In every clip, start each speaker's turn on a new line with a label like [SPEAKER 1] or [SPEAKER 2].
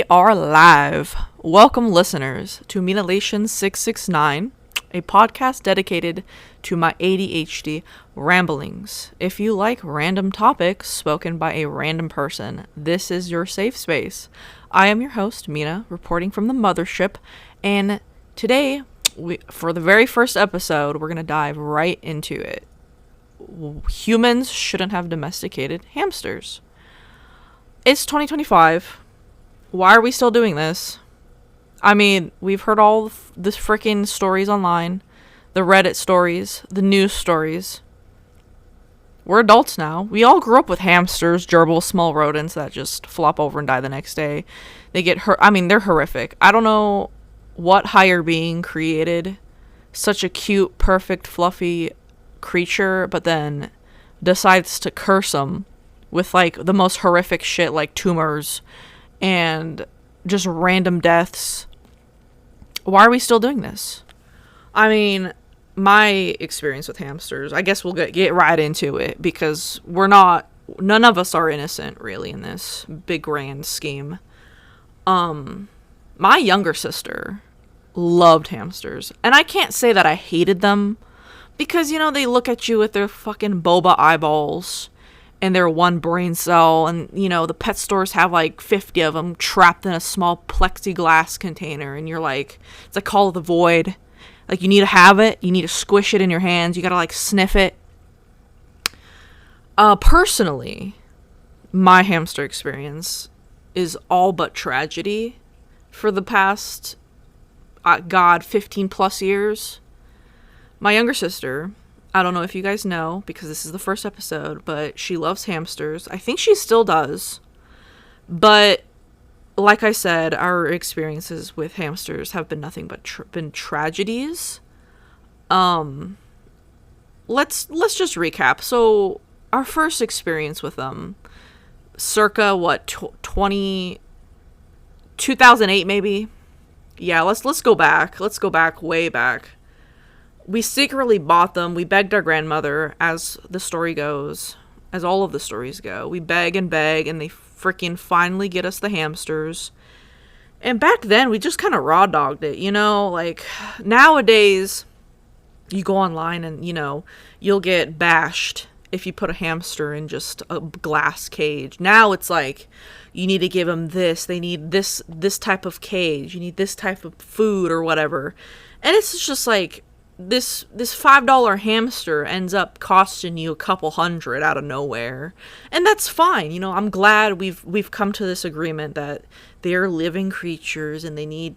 [SPEAKER 1] are live. Welcome, listeners, to Minalations 669, a podcast dedicated to my ADHD ramblings. If you like random topics spoken by a random person, this is your safe space. I am your host, Mina, reporting from the mothership, and today, for the very first episode, we're going to dive right into it. Humans shouldn't have domesticated hamsters. It's 2025. Why are we still doing this? I mean, we've heard all the freaking stories online, the Reddit stories, the news stories. We're adults now. We all grew up with hamsters, gerbils, small rodents that just flop over and die the next day. They get hurt. I mean, they're horrific. I don't know what higher being created such a cute, perfect, fluffy creature, but then decides to curse them with like the most horrific shit, like tumors and just random deaths. Why are we still doing this? I mean, my experience with hamsters, I guess we'll get right into it, because none of us are innocent really in this big grand scheme. My younger sister loved hamsters, and I can't say that I hated them, because, you know, they look at you with their fucking boba eyeballs and their one brain cell, and, you know, the pet stores have like 50 of them trapped in a small plexiglass container, and you're like, it's like Call of the Void. Like, you need to have it, you need to squish it in your hands, you gotta like sniff it. Personally, my hamster experience is all but tragedy for the past, 15 plus years. My younger sister, I don't know if you guys know, because this is the first episode, but she loves hamsters. I think she still does. But like I said, our experiences with hamsters have been nothing but been tragedies. Let's just recap. So our first experience with them, circa 2008 maybe. Yeah, let's go back. Let's go back, way back. We secretly bought them. We begged our grandmother, as the story goes, as all of the stories go. We beg, and they freaking finally get us the hamsters. And back then, we just kind of raw dogged it, you know? Like, nowadays, you go online and, you know, you'll get bashed if you put a hamster in just a glass cage. Now it's like, you need to give them this. They need this type of cage. You need this type of food or whatever. And it's just like, this $5 hamster ends up costing you a couple hundred out of nowhere, and that's fine. You know, I'm glad we've come to this agreement that they're living creatures and they need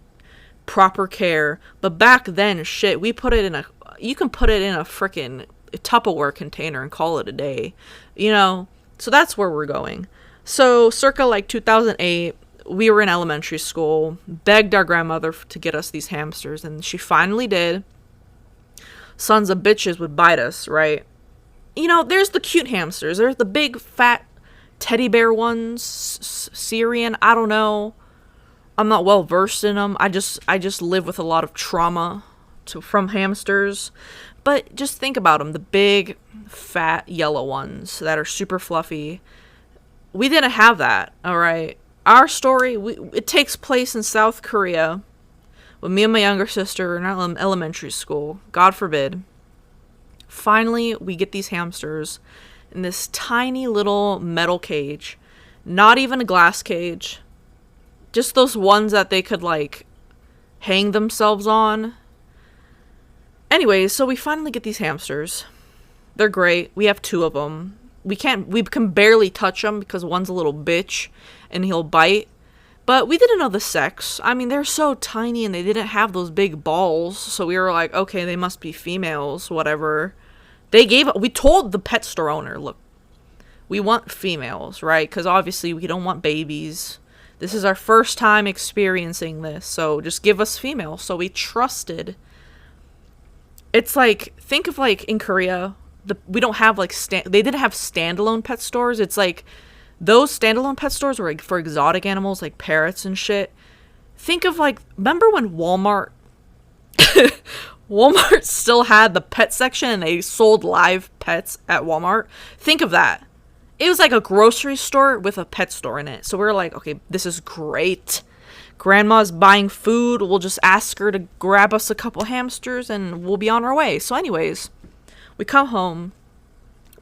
[SPEAKER 1] proper care. But back then, shit, you can put it in a freaking Tupperware container and call it a day, you know. So that's where we're going. So circa like 2008, we were in elementary school, begged our grandmother to get us these hamsters, and she finally did. Sons of bitches would bite us, right? You know, there's the cute hamsters. There's the big, fat, teddy bear ones, Syrian. I don't know. I'm not well versed in them. I just live with a lot of trauma from hamsters. But just think about them. The big, fat, yellow ones that are super fluffy. We didn't have that, all right? Our story, it takes place in South Korea. When me and my younger sister were in elementary school, God forbid, finally we get these hamsters in this tiny little metal cage. Not even a glass cage. Just those ones that they could like hang themselves on. Anyways, so we finally get these hamsters. They're great. We have 2 of them. We can barely touch them because one's a little bitch and he'll bite. But we didn't know the sex. I mean, they're so tiny and they didn't have those big balls. So we were like, okay, they must be females, whatever. We told the pet store owner, look, we want females, right? Because obviously we don't want babies. This is our first time experiencing this. So just give us females. So we trusted. It's like, think of like in Korea, we don't have like, they didn't have standalone pet stores. It's like, those standalone pet stores were like for exotic animals like parrots and shit. Think of like, remember when Walmart still had the pet section and they sold live pets at Walmart? Think of that. It was like a grocery store with a pet store in it. So we were like, okay, this is great. Grandma's buying food. We'll just ask her to grab us a couple hamsters and we'll be on our way. So anyways, we come home,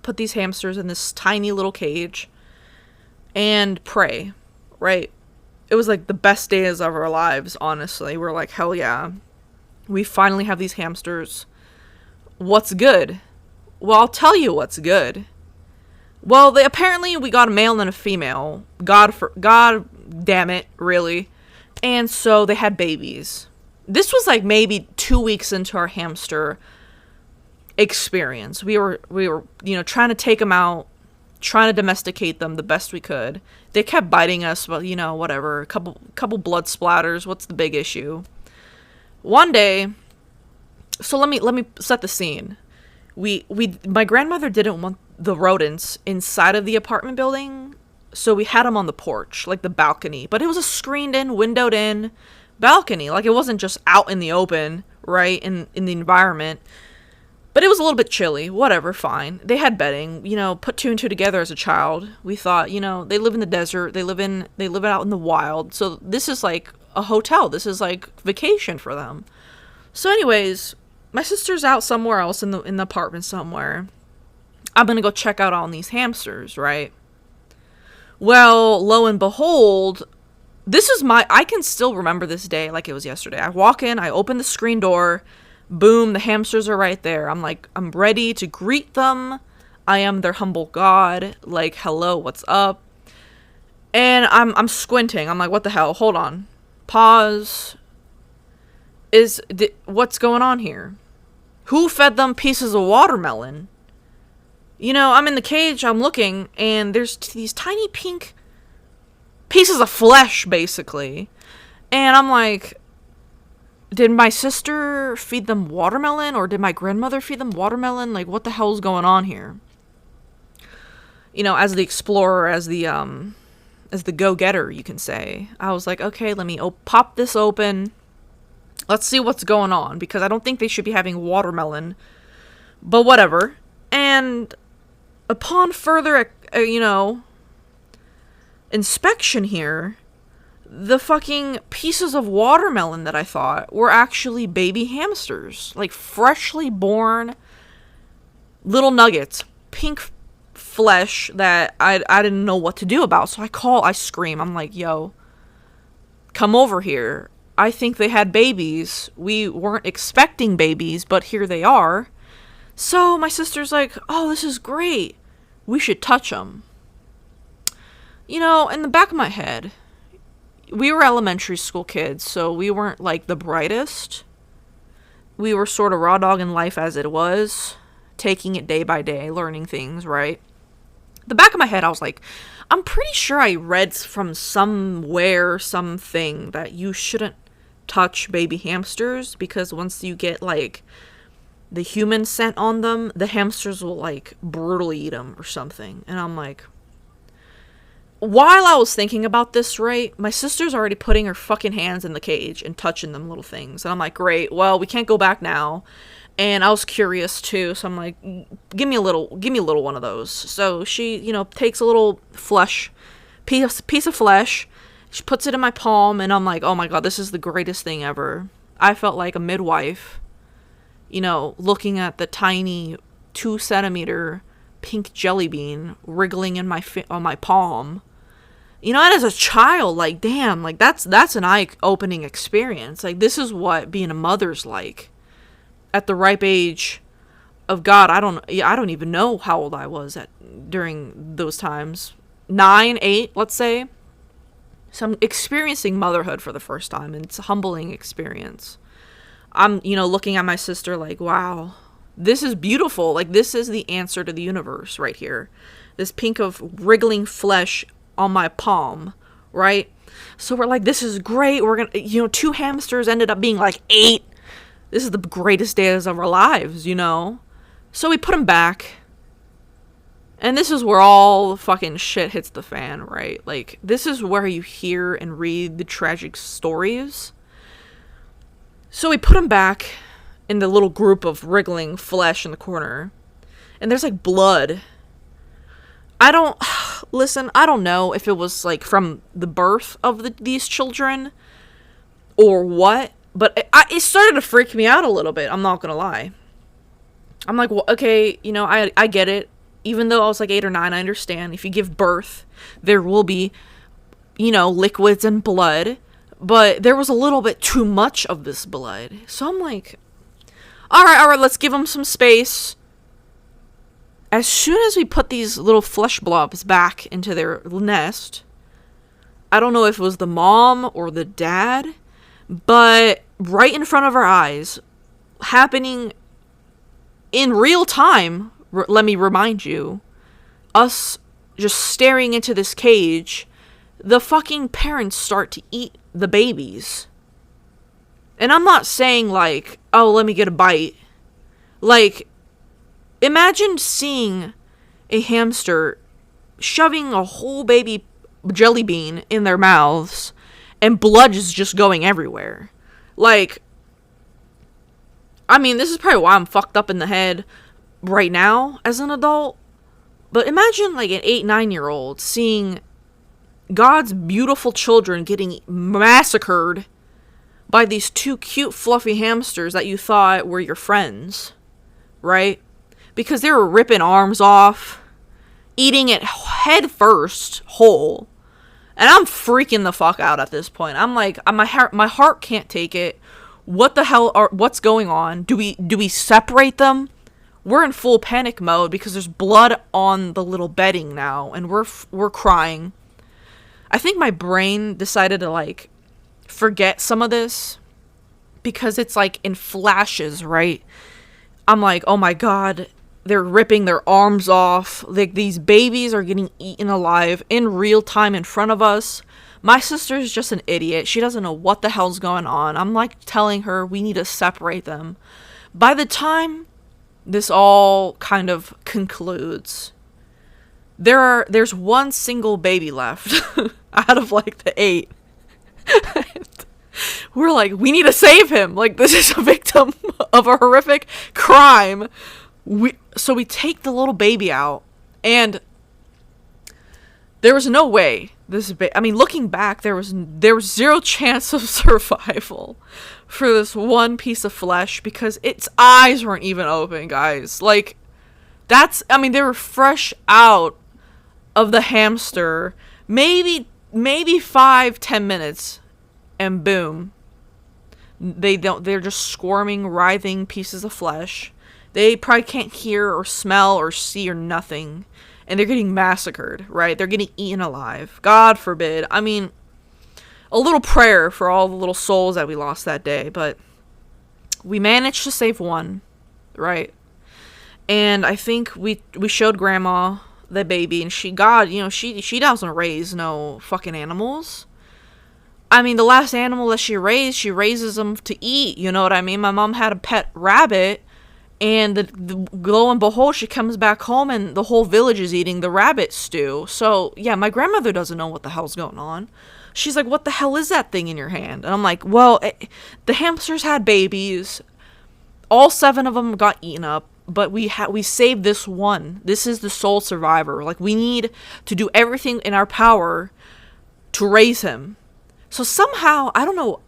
[SPEAKER 1] put these hamsters in this tiny little cage, and pray, right? It was like the best days of our lives, honestly. We're like, hell yeah. We finally have these hamsters. What's good? Well, I'll tell you what's good. Well, apparently we got a male and a female. God damn it, really. And so they had babies. This was like maybe 2 weeks into our hamster experience. We were, trying to take them out, trying to domesticate them the best we could. They kept biting us, but whatever. A couple blood splatters. What's the big issue? One day, so let me set the scene. My grandmother didn't want the rodents inside of the apartment building, so we had them on the porch, like the balcony. But it was a screened-in, windowed-in balcony. Like, it wasn't just out in the open, right, in the environment. But it was a little bit chilly. Whatever, fine. They had bedding. Put two and two together as a child. We thought, they live in the desert. They live out in the wild. So this is like a hotel. This is like vacation for them. So anyways, my sister's out somewhere else in the apartment somewhere. I'm gonna go check out on these hamsters, right? Well, lo and behold, I can still remember this day like it was yesterday. I walk in, I open the screen door, boom, the hamsters are right there. I'm like, I'm ready to greet them. I am their humble god. Like, hello, what's up? And I'm squinting. I'm like, what the hell? Hold on. Pause. What's going on here? Who fed them pieces of watermelon? I'm in the cage, I'm looking, and there's these tiny pink pieces of flesh, basically. And I'm like, did my sister feed them watermelon, or did my grandmother feed them watermelon? Like, what the hell's going on here? As the explorer, as the go-getter, you can say. I was like, okay, let me pop this open. Let's see what's going on, because I don't think they should be having watermelon. But whatever. And upon further, inspection here, the fucking pieces of watermelon that I thought were actually baby hamsters. Like, freshly born little nuggets. Pink flesh that I didn't know what to do about. So I scream. I'm like, yo, come over here. I think they had babies. We weren't expecting babies, but here they are. So my sister's like, oh, this is great. We should touch them. In the back of my head, we were elementary school kids, so we weren't like the brightest. We were sort of raw dogging life as it was, taking it day by day, learning things, right? The back of my head, I was like, I'm pretty sure I read from somewhere, something, that you shouldn't touch baby hamsters, because once you get like the human scent on them, the hamsters will like brutally eat them or something. And I'm like, while I was thinking about this, right, my sister's already putting her fucking hands in the cage and touching them little things. And I'm like, great, well, we can't go back now. And I was curious too, so I'm like, give me a little one of those. So she, takes a little piece of flesh, she puts it in my palm, and I'm like, oh my god, this is the greatest thing ever. I felt like a midwife, looking at the tiny 2-centimeter pink jelly bean wriggling in on my palm. And as a child, like, damn, like, that's an eye-opening experience. Like, this is what being a mother's like. At the ripe age of God, I don't even know how old I was during those times. 9, 8, let's say. So I'm experiencing motherhood for the first time, and it's a humbling experience. I'm, looking at my sister like, wow, this is beautiful. Like, this is the answer to the universe right here. This pink of wriggling flesh on my palm, right? So we're like, this is great. We're going to, 2 hamsters ended up being like 8. This is the greatest days of our lives, So we put them back. And this is where all the fucking shit hits the fan, right? Like, this is where you hear and read the tragic stories. So we put them back in the little group of wriggling flesh in the corner. And there's, like, blood. I don't know if it was, like, from the birth of these children. or what, but it started to freak me out a little bit. I'm not gonna lie. I'm like, well, okay, you know, I get it. Even though I was like 8 or 9, I understand. If you give birth, there will be, you know, liquids and blood. But there was a little bit too much of this blood. So I'm like, all right, let's give them some space. As soon as we put these little flesh blobs back into their nest, I don't know if it was the mom or the dad, but right in front of our eyes, happening in real time, let me remind you, us just staring into this cage, the fucking parents start to eat the babies. And I'm not saying like, oh, let me get a bite. Like, imagine seeing a hamster shoving a whole baby jelly bean in their mouths and blood is just going everywhere. Like, I mean, this is probably why I'm fucked up in the head right now as an adult. But imagine like an 8, 9-year-old seeing God's beautiful children getting massacred by these 2 cute fluffy hamsters that you thought were your friends, right? Because they were ripping arms off, eating it head first, whole. And I'm freaking the fuck out at this point. I'm like, my heart can't take it. What the hell what's going on? Do we separate them? We're in full panic mode because there's blood on the little bedding now, and we're crying. I think my brain decided to like forget some of this because it's like in flashes, right? I'm like, oh my god, they're ripping their arms off. Like, these babies are getting eaten alive in real time in front of us. My sister's just an idiot. She doesn't know what the hell's going on. I'm like telling her we need to separate them. By the time this all kind of concludes, there's one single baby left out of like the 8. We're like, we need to save him. Like, this is a victim of a horrific crime. So we take the little baby out, and there was no way I mean, looking back, there was 0 chance of survival for this one piece of flesh because its eyes weren't even open, guys. Like, I mean, they were fresh out of the hamster, maybe 5-10 minutes, and boom, they're just squirming, writhing pieces of flesh. They probably can't hear or smell or see or nothing. And they're getting massacred, right? They're getting eaten alive. God forbid. I mean, a little prayer for all the little souls that we lost that day. But we managed to save one, right? And I think we showed Grandma the baby. And she doesn't raise no fucking animals. I mean, the last animal that she raises them to eat. You know what I mean? My mom had a pet rabbit. And the lo and behold, she comes back home and the whole village is eating the rabbit stew. So, yeah, my grandmother doesn't know what the hell's going on. She's like, what the hell is that thing in your hand? And I'm like, well, the hamsters had babies. All 7 of them got eaten up. But we saved this one. This is the sole survivor. Like, we need to do everything in our power to raise him. So somehow, I don't know.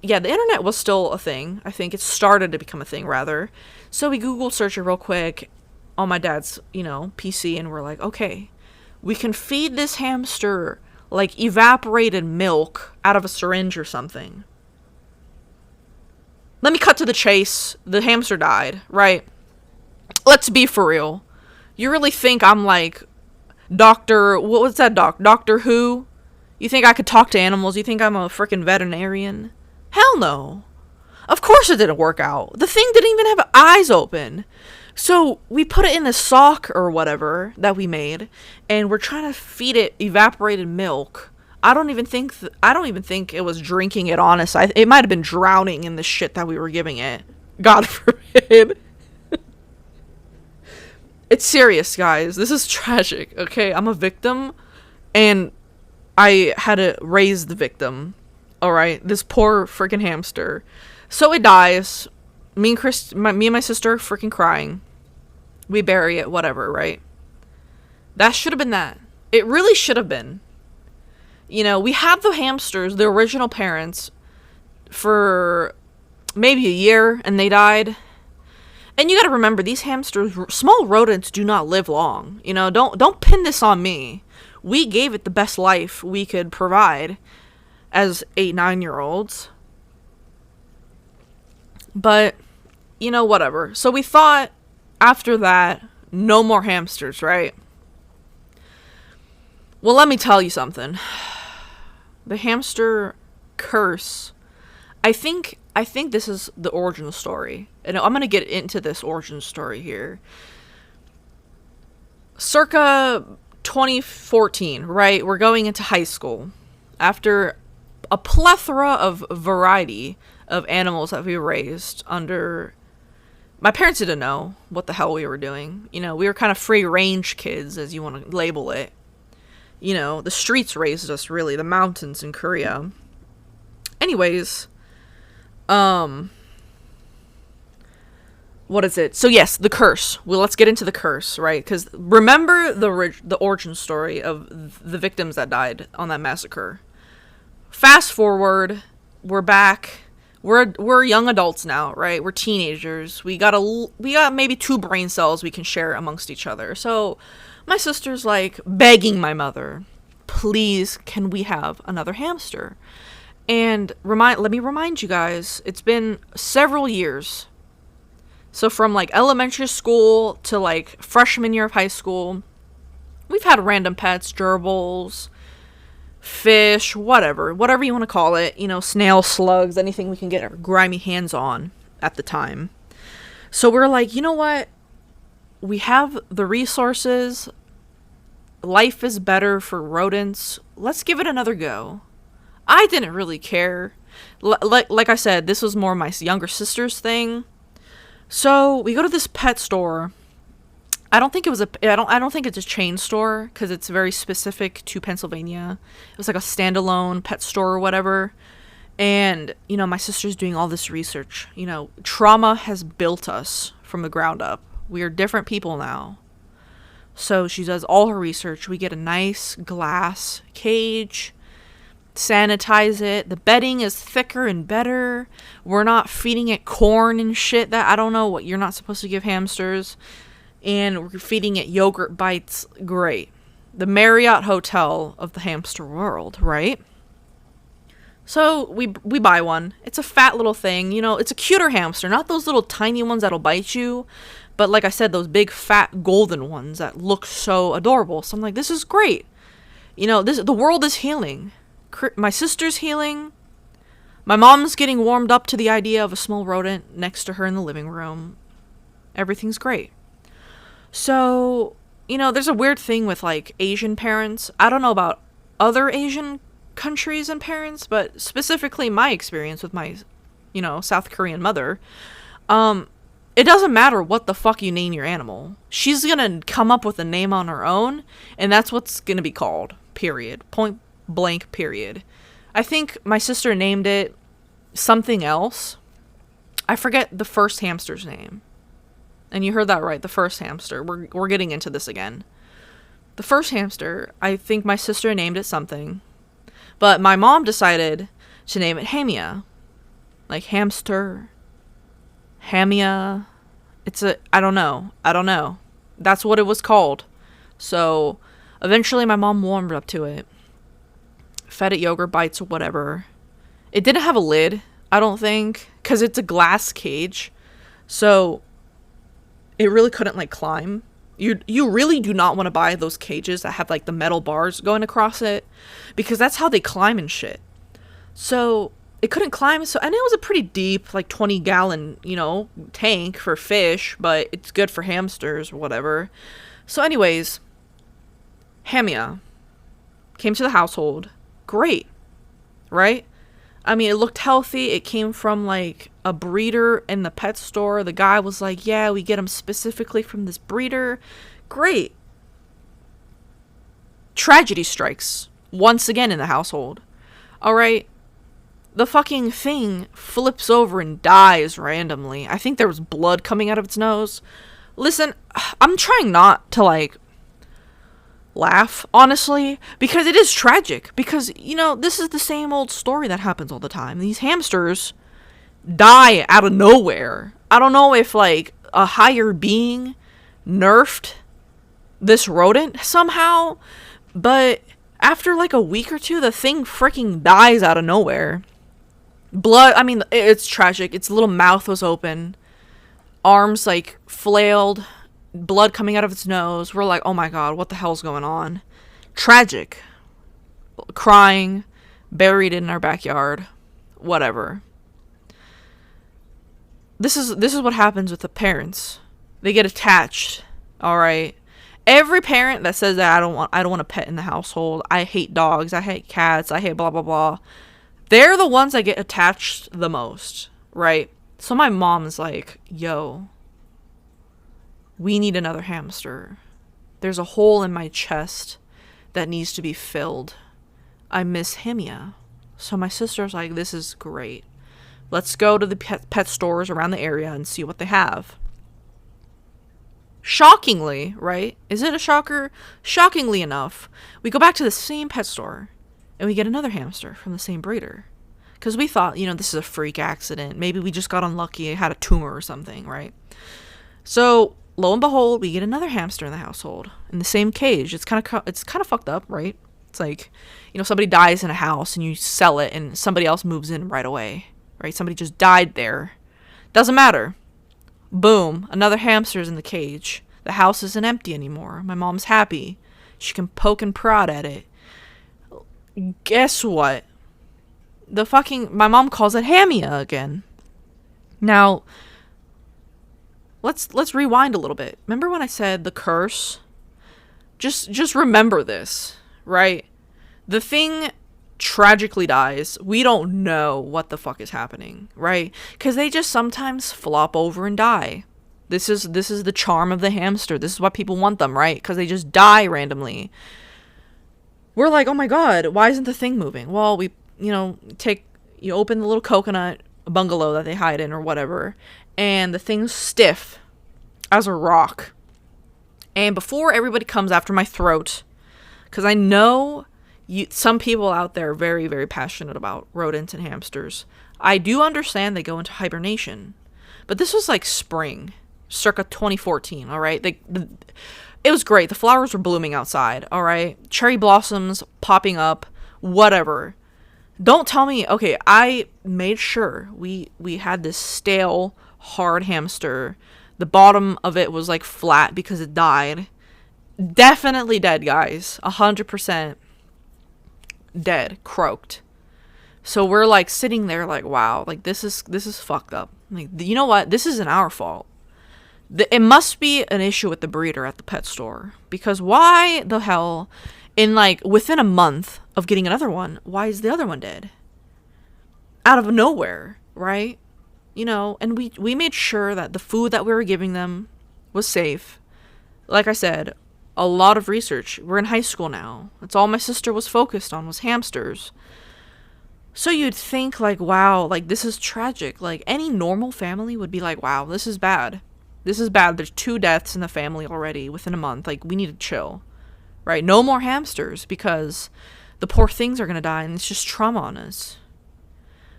[SPEAKER 1] Yeah, the internet was still a thing. I think it started to become a thing, rather. So we Google search it real quick on my dad's, PC, and we're like, okay, we can feed this hamster, like, evaporated milk out of a syringe or something. Let me cut to the chase. The hamster died, right? Let's be for real. You really think I'm like Doctor Who? You think I could talk to animals? You think I'm a freaking veterinarian? Hell no. Of course it didn't work out. The thing didn't even have eyes open. So we put it in a sock or whatever that we made, and we're trying to feed it evaporated milk. I don't even think it was drinking it, honestly. It might have been drowning in the shit that we were giving it. God forbid. It's serious, guys. This is tragic, okay? I'm a victim, and I had to raise the victim. Alright? This poor freaking hamster. So it dies. Me and my sister are freaking crying. We bury it, whatever, right? That should have been that. It really should have been. We have the hamsters, the original parents, for maybe a year and they died. And you gotta remember, these hamsters, small rodents, do not live long. You know, don't pin this on me. We gave it the best life we could provide as 8-9-year-olds. But, you know, whatever. So we thought, after that, no more hamsters, right? Well, let me tell you something. The hamster curse, I think this is the origin story. And I'm going to get into this origin story here. Circa 2014, right? We're going into high school. After a plethora of variety of animals that we raised under... My parents didn't know what the hell we were doing. You know, we were kind of free-range kids, as you want to label it. You know, the streets raised us, really. The mountains in Korea. Anyways, what is it? So yes, the curse. Well, let's get into the curse, right? Because remember the origin story of the victims that died on that massacre. Fast forward, we're back. We're young adults now, right? We're teenagers. We got maybe 2 brain cells we can share amongst each other. So my sister's like begging my mother, please, can we have another hamster? And let me remind you guys, it's been several years. So from like elementary school to like freshman year of high school, we've had random pets, gerbils, fish, whatever you want to call it, you know, snail, slugs, anything we can get our grimy hands on at the time. So we're like, you know what? We have the resources. Life is better for rodents. Let's give it another go. I didn't really care. Like I said, this was more my younger sister's thing. So we go to this pet store. I don't think it's a chain store because it's very specific to Pennsylvania. It was like a standalone pet store or whatever. And, you know, my sister's doing all this research. You know, trauma has built us from the ground up. We are different people now. So she does all her research. We get a nice glass cage, sanitize it. The bedding is thicker and better. We're not feeding it corn and shit that I don't know what you're not supposed to give hamsters. And we're feeding it yogurt bites. Great. The Marriott Hotel of the hamster world, right? So we buy one. It's a fat little thing. You know, it's a cuter hamster. Not those little tiny ones that'll bite you. But like I said, those big fat golden ones that look so adorable. So I'm like, this is great. You know, the world is healing. My sister's healing. My mom's getting warmed up to the idea of a small rodent next to her in the living room. Everything's great. So, you know, there's a weird thing with, like, Asian parents. I don't know about other Asian countries and parents, but specifically my experience with my, you know, South Korean mother. It doesn't matter what the fuck you name your animal. She's gonna come up with a name on her own, and that's what's gonna be called. Period. Point blank, period. I think my sister named it something else. I forget the first hamster's name. And you heard that right, the first hamster. We're getting into this again. The first hamster, I think my sister named it something. But my mom decided to name it Hamia. Like hamster. Hamia. I don't know. That's what it was called. So, eventually my mom warmed up to it. Fed it yogurt bites or whatever. It didn't have a lid, I don't think. Because it's a glass cage. So... it really couldn't, like, climb. You really do not want to buy those cages that have, like, the metal bars going across it. Because that's how they climb and shit. So, it couldn't climb. So, and it was a pretty deep, like, 20-gallon, you know, tank for fish. But it's good for hamsters or whatever. So, anyways. Hamia came to the household. Great. Right? I mean, it looked healthy. It came from, like, a breeder in the pet store. The guy was like, yeah, we get them specifically from this breeder. Great. Tragedy strikes once again in the household. All right. The fucking thing flips over and dies randomly. I think there was blood coming out of its nose. Listen, I'm trying not to, like laugh, honestly, because it is tragic. Because, this is the same old story that happens all the time. These hamsters die out of nowhere. I don't know if, like, a higher being nerfed this rodent somehow, but after, like, a week or two, the thing freaking dies out of nowhere. Blood, I mean, it's tragic. Its little mouth was open. Arms, like, flailed. Blood coming out of its nose. We're like, oh my god, what the hell's going on? Tragic. Crying. Buried in our backyard. Whatever. This is what happens with the parents. They get attached. Alright? Every parent that says that I don't want a pet in the household. I hate dogs. I hate cats. I hate blah blah blah. They're the ones that get attached the most. Right? So my mom's like, yo, we need another hamster. There's a hole in my chest that needs to be filled. I miss Hemia. So my sister's like, this is great. Let's go to the pet stores around the area and see what they have. Shockingly, right? Is it a shocker? Shockingly enough, we go back to the same pet store and we get another hamster from the same breeder. Because we thought, this is a freak accident. Maybe we just got unlucky. It had a tumor or something, right? So, lo and behold, we get another hamster in the household in the same cage. It's kind of fucked up, right? It's like, somebody dies in a house and you sell it and somebody else moves in right away, right? Somebody just died there. Doesn't matter. Boom, another hamster's in the cage. The house isn't empty anymore. My mom's happy. She can poke and prod at it. Guess what? My mom calls it Hamia again. Now, let's rewind a little bit. Remember when I said the curse? Just remember this, right? The thing tragically dies. We don't know what the fuck is happening, right? Because they just sometimes flop over and die. This is the charm of the hamster. This is why people want them, right? Because they just die randomly. We're like, oh my god, why isn't the thing moving? Well, we, you open the little coconut bungalow that they hide in or whatever, and the thing's stiff as a rock. And before everybody comes after my throat, because I know some people out there are very, very passionate about rodents and hamsters. I do understand they go into hibernation. But this was like spring, circa 2014, all right? It was great. The flowers were blooming outside, all right? Cherry blossoms popping up, whatever. Don't tell me, okay, I made sure we had this stale, hard hamster. The bottom of it was like flat because it died. Definitely dead, guys. 100% dead, croaked. So we're like sitting there like, wow, like this is fucked up. Like, you know what? This isn't our fault. It must be an issue with the breeder at the pet store, because why the hell, in like within a month of getting another one, why is the other one dead? Out of nowhere, right? And we made sure that the food that we were giving them was safe. Like I said, a lot of research. We're in high school now. That's all my sister was focused on, was hamsters. So you'd think like, wow, like this is tragic. Like any normal family would be like, wow, this is bad. This is bad. There's 2 deaths in the family already within a month. Like, we need to chill, right? No more hamsters, because the poor things are going to die and it's just trauma on us.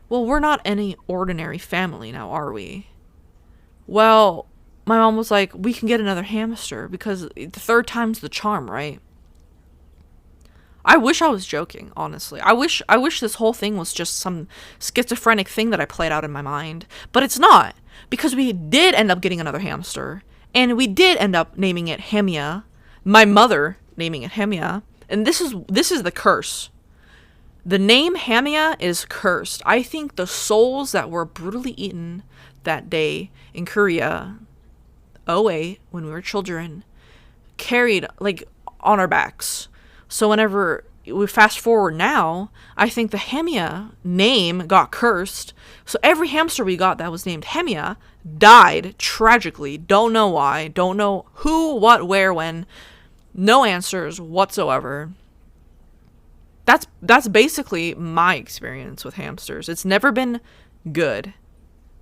[SPEAKER 1] Well, we're not any ordinary family now, are we? Well, my mom was like, we can get another hamster because the 3rd time's the charm, right? I wish I was joking, honestly. I wish this whole thing was just some schizophrenic thing that I played out in my mind. But it's not. Because we did end up getting another hamster. And we did end up naming it Hemia. My mother naming it Hemia. And this is the curse. The name Hemia is cursed. I think the souls that were brutally eaten that day in Korea, 2008, when we were children, carried, like, on our backs. So whenever we fast forward now, I think the Hemia name got cursed. So every hamster we got that was named Hemia died tragically. Don't know why. Don't know who, what, where, when. No answers whatsoever. That's basically my experience with hamsters. It's never been good.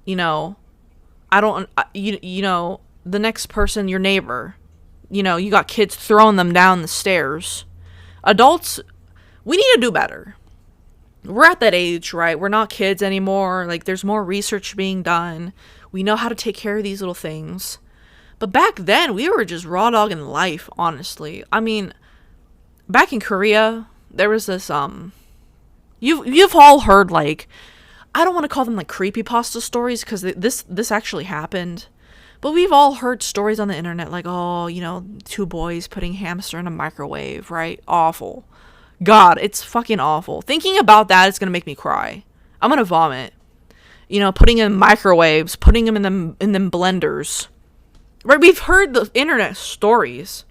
[SPEAKER 1] I don't, the next person, your neighbor, You got kids throwing them down the stairs. Adults, we need to do better. We're at that age, right? We're not kids anymore. Like, there's more research being done. We know how to take care of these little things. But back then, we were just raw dogging life, honestly. I mean, back in Korea, there was this, you've all heard, like, I don't want to call them, like, creepypasta stories, because this actually happened. But we've all heard stories on the internet, like, oh, 2 boys putting hamster in a microwave, right? Awful. God, it's fucking awful. Thinking about that is going to make me cry. I'm going to vomit. Putting in microwaves, putting them in them blenders. Right, we've heard the internet stories.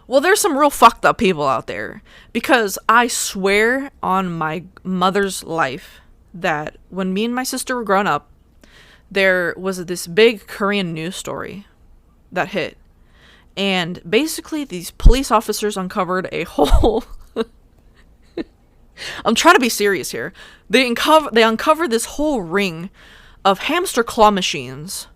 [SPEAKER 1] Well, there's some real fucked up people out there. Because I swear on my mother's life that when me and my sister were growing up, there was this big Korean news story that hit. And basically, these police officers uncovered a whole... I'm trying to be serious here. They uncovered this whole ring of hamster claw machines.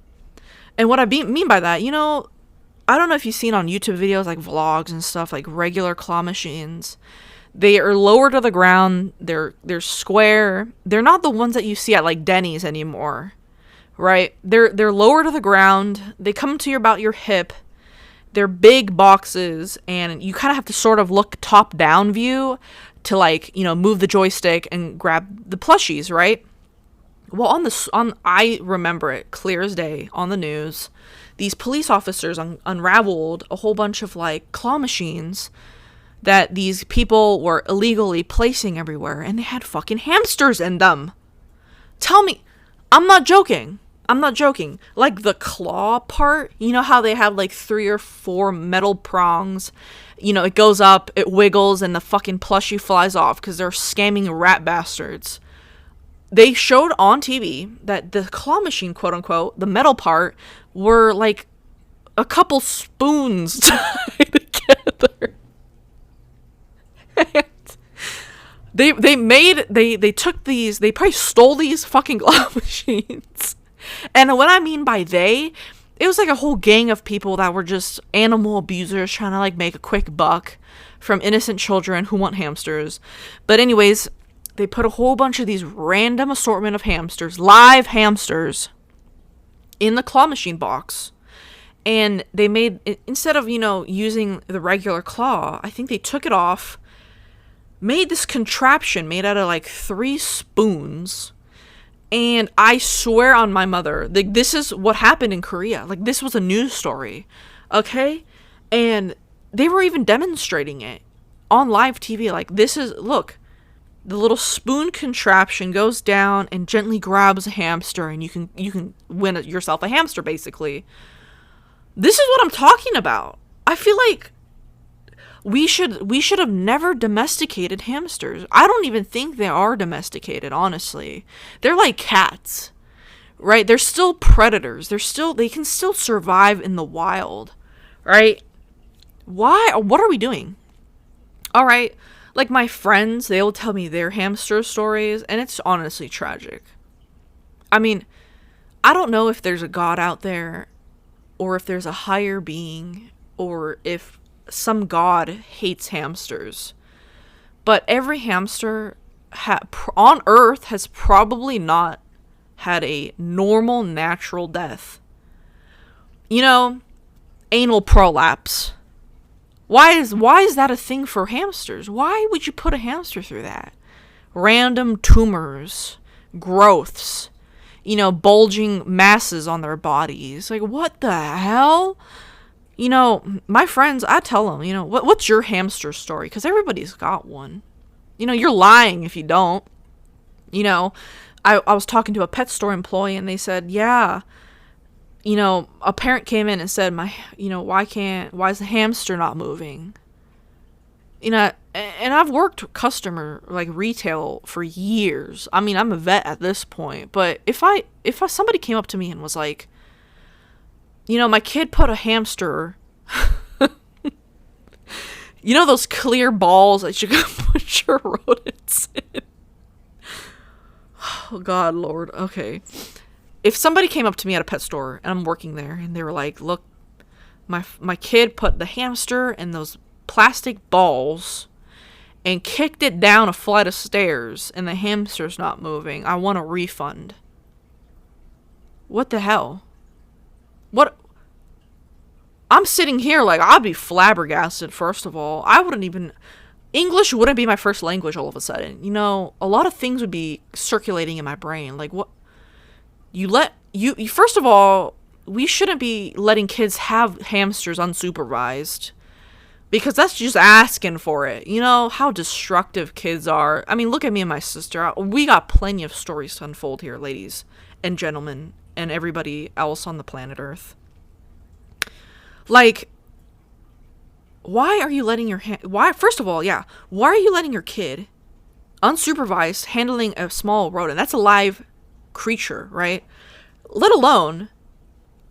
[SPEAKER 1] And what I mean by that, I don't know if you've seen on YouTube videos, like vlogs and stuff, like regular claw machines. They are lower to the ground. They're square. They're not the ones that you see at, like, Denny's anymore. Right? They're lower to the ground. They come to about your hip. They're big boxes, and you kind of have to sort of look top-down view to, like, move the joystick and grab the plushies, right? Well, I remember it clear as day on the news. These police officers unraveled a whole bunch of, like, claw machines that these people were illegally placing everywhere, and they had fucking hamsters in them. Tell me, I'm not joking. Like, the claw part, how they have, like, 3 or 4 metal prongs? It goes up, it wiggles, and the fucking plushie flies off because they're scamming rat bastards. They showed on TV that the claw machine, quote unquote, the metal part, were like a couple spoons tied together. They took these, they probably stole these fucking claw machines. And what I mean by it was like a whole gang of people that were just animal abusers trying to, like, make a quick buck from innocent children who want hamsters. But anyways, they put a whole bunch of these random assortment of hamsters, live hamsters, in the claw machine box. And they made, instead of, using the regular claw, I think they took it off, made this contraption made out of, like, 3 spoons. And I swear on my mother, like, this is what happened in Korea. Like, this was a news story, okay? And they were even demonstrating it on live TV. Like, look, the little spoon contraption goes down and gently grabs a hamster, and you can win yourself a hamster, basically. This is what I'm talking about. I feel like we should have never domesticated hamsters. I don't even think they are domesticated, honestly. They're like cats, right? They're still predators. They can still survive in the wild, right? Why? What are we doing? All right, like, my friends, they will tell me their hamster stories, and it's honestly tragic. I mean, I don't know if there's a God out there, or if there's a higher being, or if some god hates hamsters. But every hamster on Earth has probably not had a normal, natural death. Anal prolapse. Why is that a thing for hamsters? Why would you put a hamster through that? Random tumors, growths, bulging masses on their bodies. Like, what the hell? My friends, I tell them, what's your hamster story? Because everybody's got one. You're lying if you don't. I was talking to a pet store employee, and they said, yeah, a parent came in and said, why is the hamster not moving? And I've worked customer, like, retail for years. I mean, I'm a vet at this point. But if somebody came up to me and was like, my kid put a hamster, those clear balls that you can put your rodents in. Oh, God, Lord. Okay. If somebody came up to me at a pet store and I'm working there and they were like, look, My kid put the hamster in those plastic balls and kicked it down a flight of stairs, and the hamster's not moving. I want a refund. What the hell? What? I'm sitting here like, I'd be flabbergasted, first of all. English wouldn't be my first language all of a sudden. You know, a lot of things would be circulating in my brain. Like, what? First of all, we shouldn't be letting kids have hamsters unsupervised. Because that's just asking for it. You know how destructive kids are. I mean, look at me and my sister. We got plenty of stories to unfold here, ladies and gentlemen, and everybody else on the planet Earth. Like, why are you letting first of all, why are you letting your kid, unsupervised, handling a small rodent? That's a live creature, right? Let alone,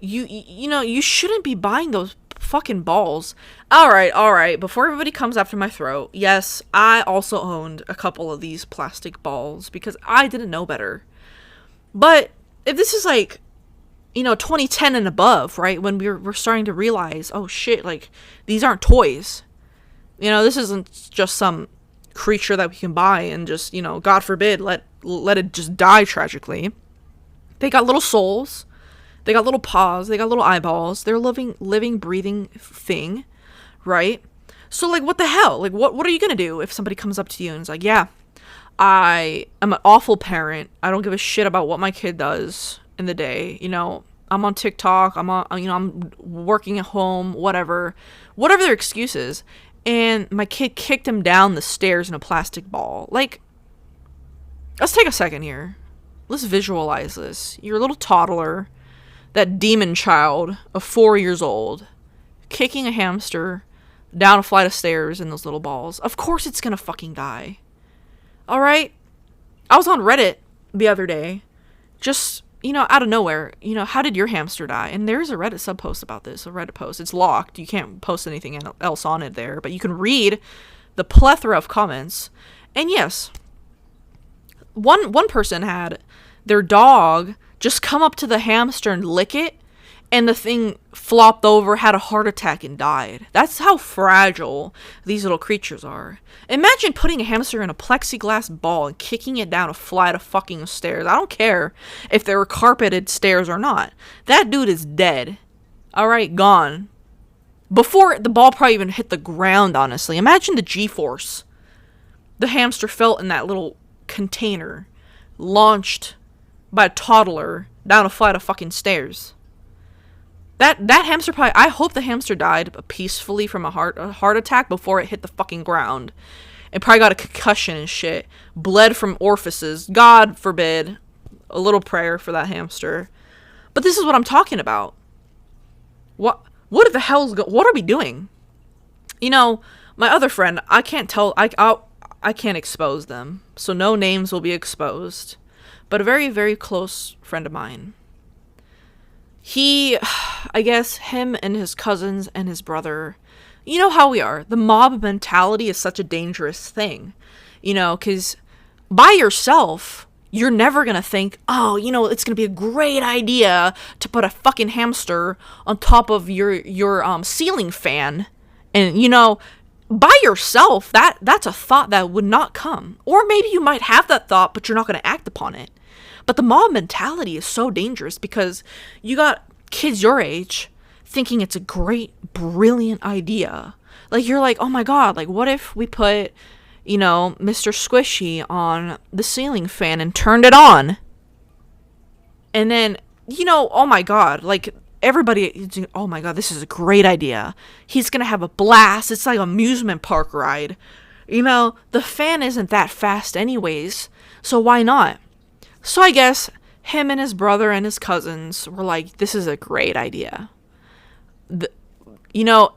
[SPEAKER 1] you shouldn't be buying those fucking balls. All right. Before everybody comes after my throat, yes, I also owned a couple of these plastic balls because I didn't know better. But if this is like, 2010 and above, right, when we're starting to realize, oh shit, like, these aren't toys. This isn't just some creature that we can buy and just, God forbid, let it just die tragically. They got little souls. They got little paws. They got little eyeballs. They're a living, breathing thing, right? So, like, what the hell? Like, what are you gonna do if somebody comes up to you and is like, yeah, I am an awful parent. I don't give a shit about what my kid does in the day. I'm on TikTok. I'm working at home, whatever their excuse is. And my kid kicked him down the stairs in a plastic ball. Like, let's take a second here. Let's visualize this. You're a little toddler. That demon child of 4 years old kicking a hamster down a flight of stairs in those little balls. Of course it's gonna fucking die. Alright? I was on Reddit the other day. Just, out of nowhere. How did your hamster die? And there's a Reddit sub-post about this. A Reddit post. It's locked. You can't post anything else on it there. But you can read the plethora of comments. And yes, one person had their dog just come up to the hamster and lick it, and the thing flopped over, had a heart attack, and died. That's how fragile these little creatures are. Imagine putting a hamster in a plexiglass ball and kicking it down a flight of fucking stairs. I don't care if there were carpeted stairs or not. That dude is dead. Alright, gone. Before the ball probably even hit the ground, honestly. Imagine the G-force the hamster felt in that little container, launched by a toddler down a flight of fucking stairs. That hamster probably, I hope the hamster died peacefully from a heart attack before it hit the fucking ground. It probably got a concussion and shit. Bled from orifices. God forbid. A little prayer for that hamster. But this is what I'm talking about. What the hell's what are we doing? My other friend, I can't tell, I can't expose them. So no names will be exposed. But a very, very close friend of mine. I guess him and his cousins and his brother, you know how we are. The mob mentality is such a dangerous thing. Because by yourself, you're never going to think, oh, it's going to be a great idea to put a fucking hamster on top of your ceiling fan. And, by yourself, that's a thought that would not come. Or maybe you might have that thought, but you're not going to act upon it. But the mob mentality is so dangerous because you got kids your age thinking it's a great, brilliant idea. Like, you're like, oh my god, like, what if we put, Mr. Squishy on the ceiling fan and turned it on? And then, oh my god, like, everybody, oh my god, this is a great idea. He's gonna have a blast. It's like an amusement park ride. The fan isn't that fast anyways, so why not? So I guess him and his brother and his cousins were like, this is a great idea.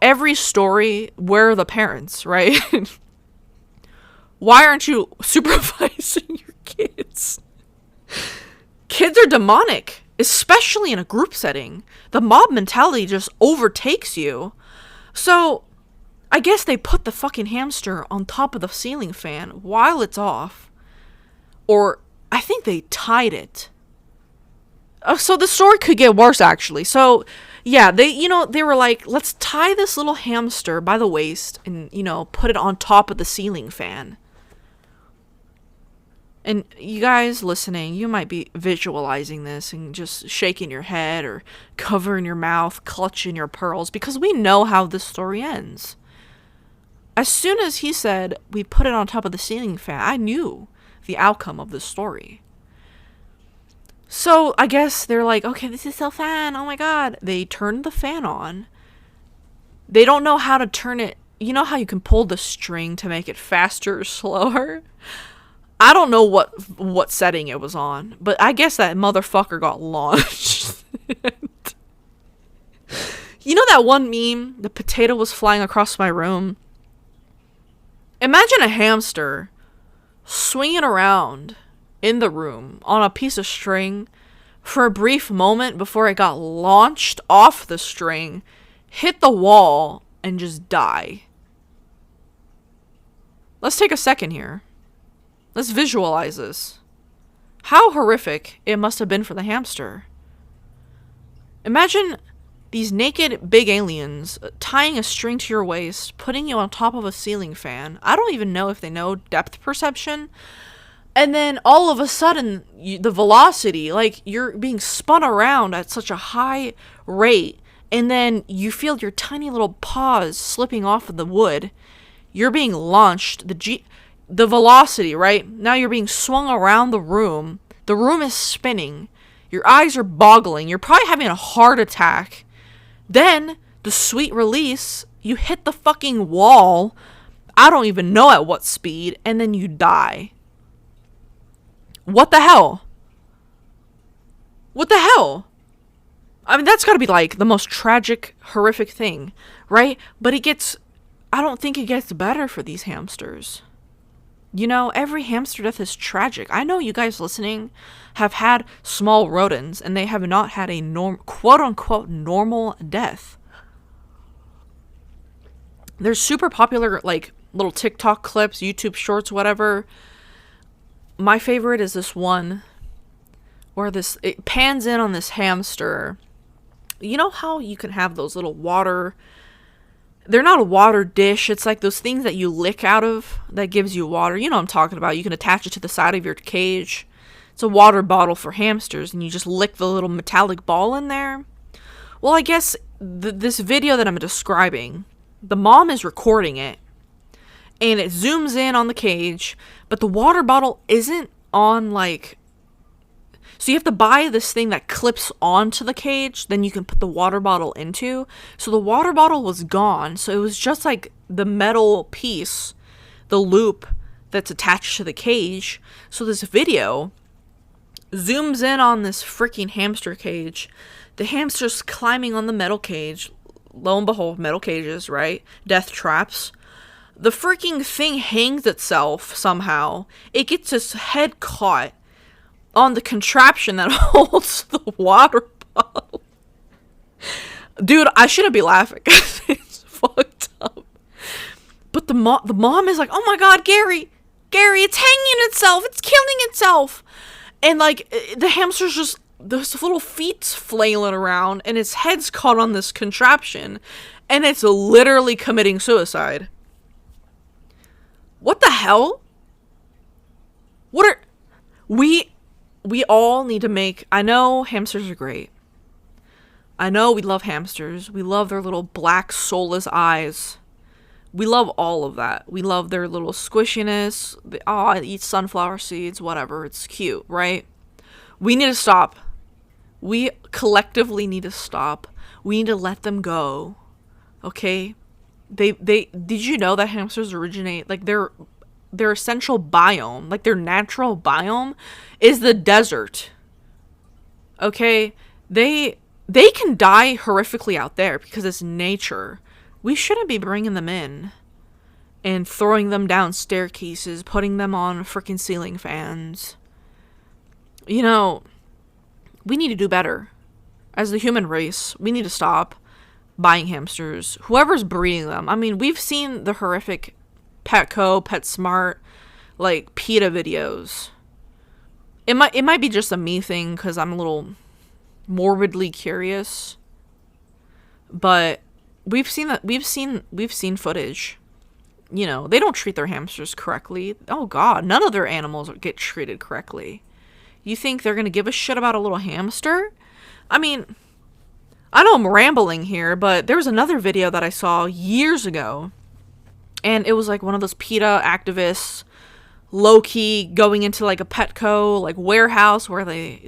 [SPEAKER 1] Every story, where are the parents, right? Why aren't you supervising your kids? Kids are demonic, especially in a group setting. The mob mentality just overtakes you. So I guess they put the fucking hamster on top of the ceiling fan while it's off. Or I think they tied it. So the story could get worse, actually. So, yeah, they were like, let's tie this little hamster by the waist and, put it on top of the ceiling fan. And you guys listening, you might be visualizing this and just shaking your head or covering your mouth, clutching your pearls, because we know how this story ends. As soon as he said, we put it on top of the ceiling fan, I knew the outcome of this story. So I guess they're like, okay, this is so fun. Oh my God. They turned the fan on. They don't know how to turn it. You know how you can pull the string to make it faster or slower? I don't know what setting it was on, but I guess that motherfucker got launched. You know that one meme? The potato was flying across my room. Imagine a hamster swinging around in the room on a piece of string for a brief moment before it got launched off the string, hit the wall, and just die. Let's take a second here. Let's visualize this. How horrific it must have been for the hamster. Imagine these naked big aliens tying a string to your waist, putting you on top of a ceiling fan. I don't even know if they know depth perception. And then all of a sudden, the velocity, like you're being spun around at such a high rate, and then you feel your tiny little paws slipping off of the wood. You're being launched. The velocity, right? Now you're being swung around the room. The room is spinning. Your eyes are boggling. You're probably having a heart attack. Then, the sweet release, you hit the fucking wall. I don't even know at what speed. And then you die. What the hell? What the hell? I mean, that's gotta be like the most tragic, horrific thing, right? But I don't think it gets better for these hamsters. Every hamster death is tragic. I know you guys listening have had small rodents and they have not had a quote-unquote normal death. There's super popular, like, little TikTok clips, YouTube shorts, whatever. My favorite is this one where it pans in on this hamster. You know how you can have those little water... They're not a water dish. It's like those things that you lick out of that gives you water. You know what I'm talking about. You can attach it to the side of your cage. It's a water bottle for hamsters, and you just lick the little metallic ball in there. Well, I guess this video that I'm describing, the mom is recording it, and it zooms in on the cage, but the water bottle isn't on, like... So you have to buy this thing that clips onto the cage, then you can put the water bottle into. So the water bottle was gone, so it was just like the metal piece, the loop that's attached to the cage. So this video zooms in on this freaking hamster cage. The hamster's climbing on the metal cage. Lo and behold, metal cages, right? Death traps. The freaking thing hangs itself somehow. It gets its head caught on the contraption that holds the water bottle. Dude, I shouldn't be laughing. It's fucked up. But the mom is like, oh my God, Gary, it's hanging itself. It's killing itself. And like, the hamster's just, those little feet flailing around and its head's caught on this contraption. And it's literally committing suicide. What the hell? We all need to make... I know hamsters are great. I know we love hamsters. We love their little black soulless eyes. We love all of that. We love their little squishiness. I eat sunflower seeds, whatever. It's cute, right? We need to stop. We collectively need to stop. We need to let them go. Okay? Did you know that hamsters originate... Like, their essential biome, like their natural biome, is the desert. Okay? They can die horrifically out there because it's nature. We shouldn't be bringing them in and throwing them down staircases, putting them on freaking ceiling fans. We need to do better. As the human race, we need to stop buying hamsters. Whoever's breeding them. I mean, we've seen the horrific Petco, PetSmart, like PETA videos. It might be just a me thing because I'm a little morbidly curious. But we've seen footage. You know, they don't treat their hamsters correctly. Oh God, none of their animals get treated correctly. You think they're gonna give a shit about a little hamster? I mean, I know I'm rambling here, but there was another video that I saw years ago, and it was like one of those PETA activists, low-key going into like a Petco like warehouse where they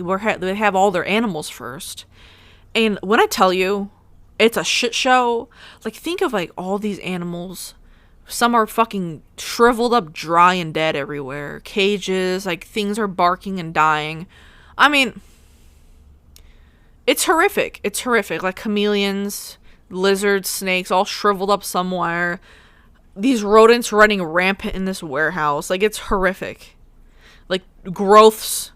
[SPEAKER 1] have all their animals first. And when I tell you, it's a shit show. Like, think of like all these animals. Some are fucking shriveled up, dry and dead everywhere. Cages, like things are barking and dying. I mean, it's horrific. It's horrific. Like chameleons, lizards, snakes, all shriveled up somewhere. These rodents running rampant in this warehouse. Like, it's horrific. Like, growths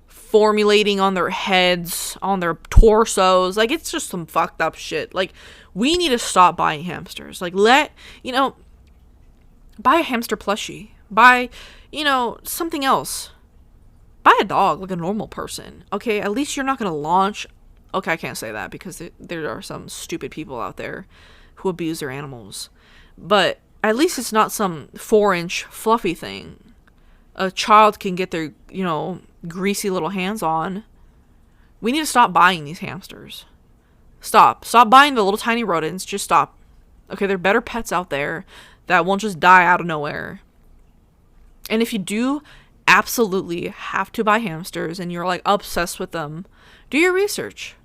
[SPEAKER 1] formulating on their heads, on their torsos. Like, it's just some fucked up shit. Like, we need to stop buying hamsters. Like, buy a hamster plushie. Buy, something else. Buy a dog like a normal person. Okay, at least you're not going to launch. Okay, I can't say that because there are some stupid people out there who abuse their animals. But at least it's not some 4-inch fluffy thing a child can get their, greasy little hands on. We need to stop buying these hamsters. Stop buying the little tiny rodents. Just stop. Okay, there are better pets out there that won't just die out of nowhere. And if you do absolutely have to buy hamsters and you're like obsessed with them, do your research.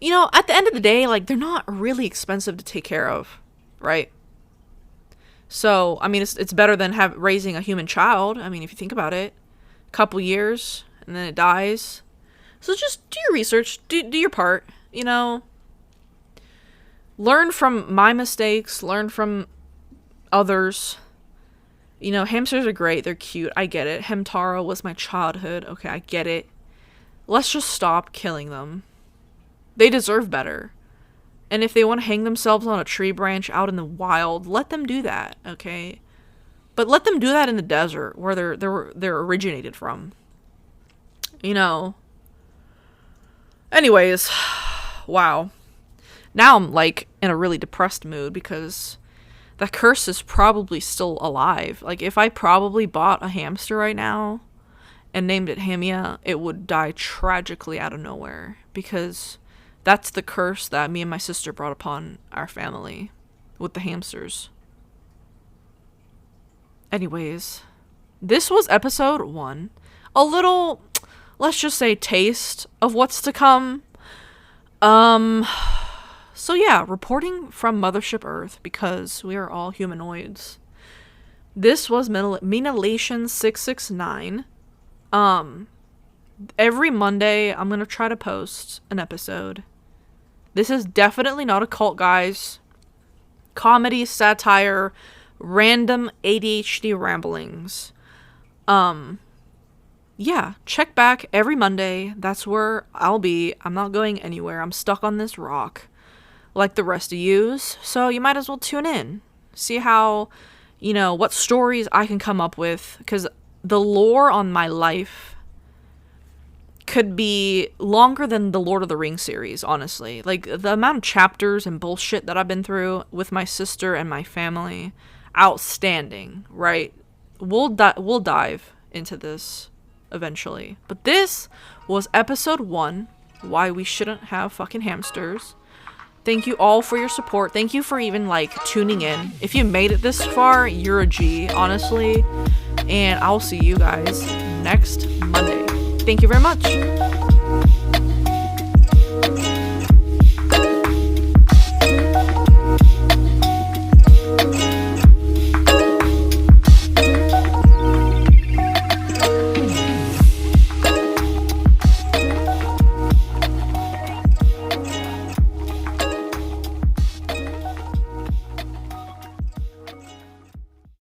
[SPEAKER 1] At the end of the day, like, they're not really expensive to take care of, right? So, I mean, it's better than raising a human child. I mean, if you think about it, a couple years and then it dies. So just do your research, do your part, Learn from my mistakes, learn from others. Hamsters are great. They're cute. I get it. Hamtaro was my childhood. Okay, I get it. Let's just stop killing them. They deserve better. And if they want to hang themselves on a tree branch out in the wild, let them do that, okay? But let them do that in the desert where they're originated from. Anyways, wow. Now I'm like in a really depressed mood because that curse is probably still alive. Like, if I probably bought a hamster right now and named it Hamia, it would die tragically out of nowhere because that's the curse that me and my sister brought upon our family with the hamsters. Anyways, this was episode 1. A little, let's just say, taste of what's to come. So yeah, reporting from Mothership Earth because we are all humanoids. This was Minalations 669. Every Monday I'm gonna try to post an episode. This is definitely not a cult, guys. Comedy, satire, random ADHD ramblings. Yeah, check back every Monday. That's where I'll be. I'm not going anywhere. I'm stuck on this rock like the rest of yous. So you might as well tune in. See how, what stories I can come up with. Because the lore on my life could be longer than the Lord of the Rings series, honestly. Like, the amount of chapters and bullshit that I've been through with my sister and my family, outstanding, right? We'll dive into this eventually. But this was episode 1, why we shouldn't have fucking hamsters. Thank you all for your support. Thank you for even, tuning in. If you made it this far, you're a G, honestly. And I'll see you guys next Monday. Thank you very much.